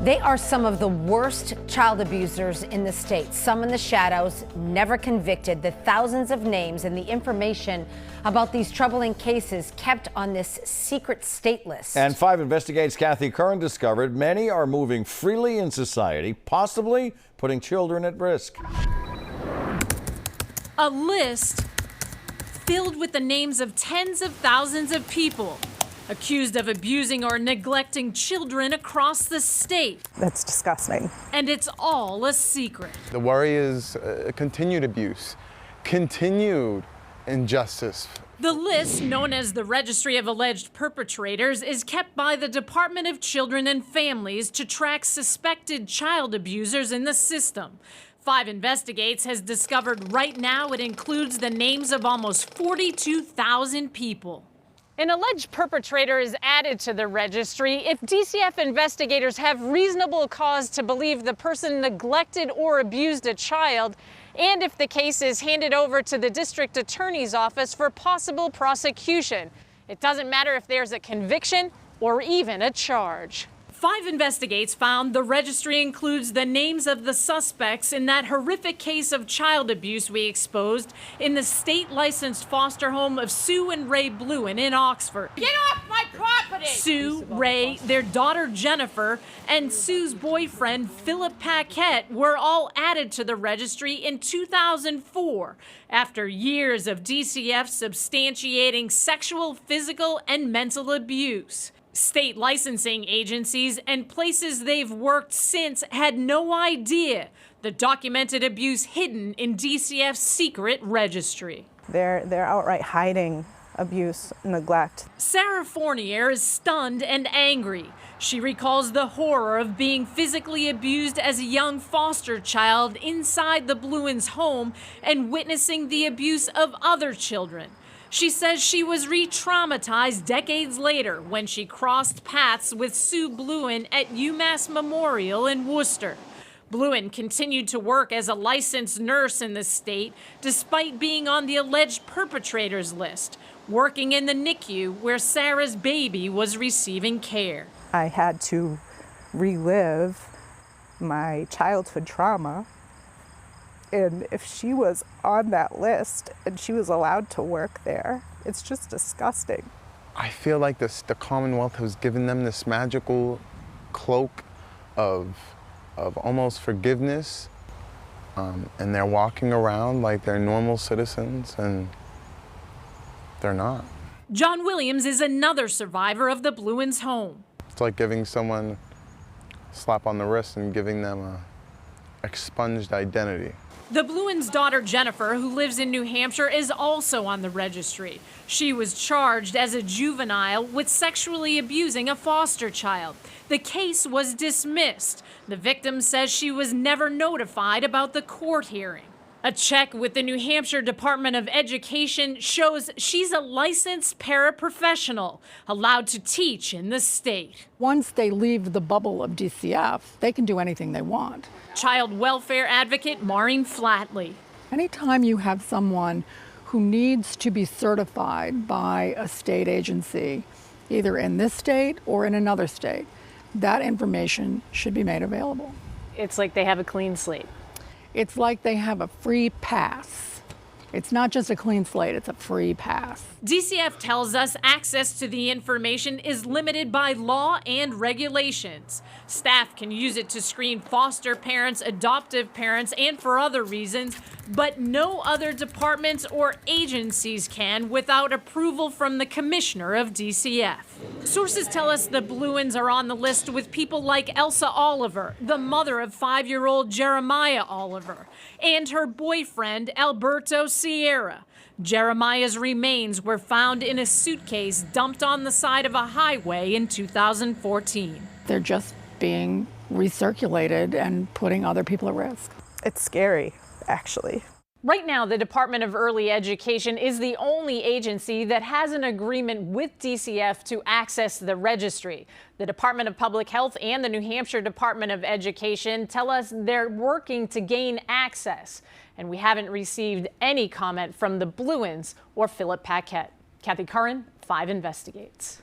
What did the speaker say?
They are some of the worst child abusers in the state. Some in the shadows, never convicted. The thousands of names and the information about these troubling cases kept on this secret state list. And 5 Investigates' Kathy Curran discovered many are moving freely in society, possibly putting children at risk. A list filled with the names of tens of thousands of people accused of abusing or neglecting children across the state. That's disgusting. And it's all a secret. The worry is continued abuse, continued injustice. The list, known as the Registry of Alleged Perpetrators, is kept by the Department of Children and Families to track suspected child abusers in the system. 5 Investigates has discovered right now it includes the names of almost 42,000 people. An alleged perpetrator is added to the registry if DCF investigators have reasonable cause to believe the person neglected or abused a child, and if the case is handed over to the district attorney's office for possible prosecution. It doesn't matter if there's a conviction or even a charge. 5 Investigates found the registry includes the names of the suspects in that horrific case of child abuse we exposed in the state-licensed foster home of Sue and Ray Bluen in Oxford. Get off my property! Sue, Ray, their daughter Jennifer, and Sue's boyfriend Philip Paquette were all added to the registry in 2004 after years of DCF substantiating sexual, physical, and mental abuse. State licensing agencies and places they've worked since had no idea the documented abuse hidden in DCF's secret registry. They're outright hiding abuse, neglect. Sarah Fournier is stunned and angry. She recalls the horror of being physically abused as a young foster child inside the Bluens' home and witnessing the abuse of other children. She says she was re-traumatized decades later when she crossed paths with Sue Bluen at UMass Memorial in Worcester. Bluen continued to work as a licensed nurse in the state despite being on the alleged perpetrators list, working in the NICU where Sarah's baby was receiving care. I had to relive my childhood trauma. And if she was on that list and she was allowed to work there, it's just disgusting. I feel like the Commonwealth has given them this magical cloak of almost forgiveness, and they're walking around like they're normal citizens, and they're not. John Williams is another survivor of the Bluens' home. It's like giving someone a slap on the wrist and giving them a expunged identity. The Bluens' daughter Jennifer, who lives in New Hampshire, is also on the registry. She was charged as a juvenile with sexually abusing a foster child. The case was dismissed. The victim says she was never notified about the court hearing. A check with the New Hampshire Department of Education shows she's a licensed paraprofessional allowed to teach in the state. Once they leave the bubble of DCF, they can do anything they want. Child welfare advocate Maureen Flatley. Anytime you have someone who needs to be certified by a state agency, either in this state or in another state, that information should be made available. It's like they have a clean slate. It's like they have a free pass. It's not just a clean slate, it's a free pass. DCF tells us access to the information is limited by law and regulations. Staff can use it to screen foster parents, adoptive parents, and for other reasons, but no other departments or agencies can without approval from the commissioner of DCF. Sources tell us the Bluens are on the list with people like Elsa Oliver, the mother of 5-year-old Jeremiah Oliver, and her boyfriend, Alberto Sierra. Jeremiah's remains were found in a suitcase dumped on the side of a highway in 2014. They're just being recirculated and putting other people at risk. It's scary, actually. Right now, the Department of Early Education is the only agency that has an agreement with DCF to access the registry. The Department of Public Health and the New Hampshire Department of Education tell us they're working to gain access. And we haven't received any comment from the Bluens or Philip Paquette. Kathy Curran, 5 Investigates.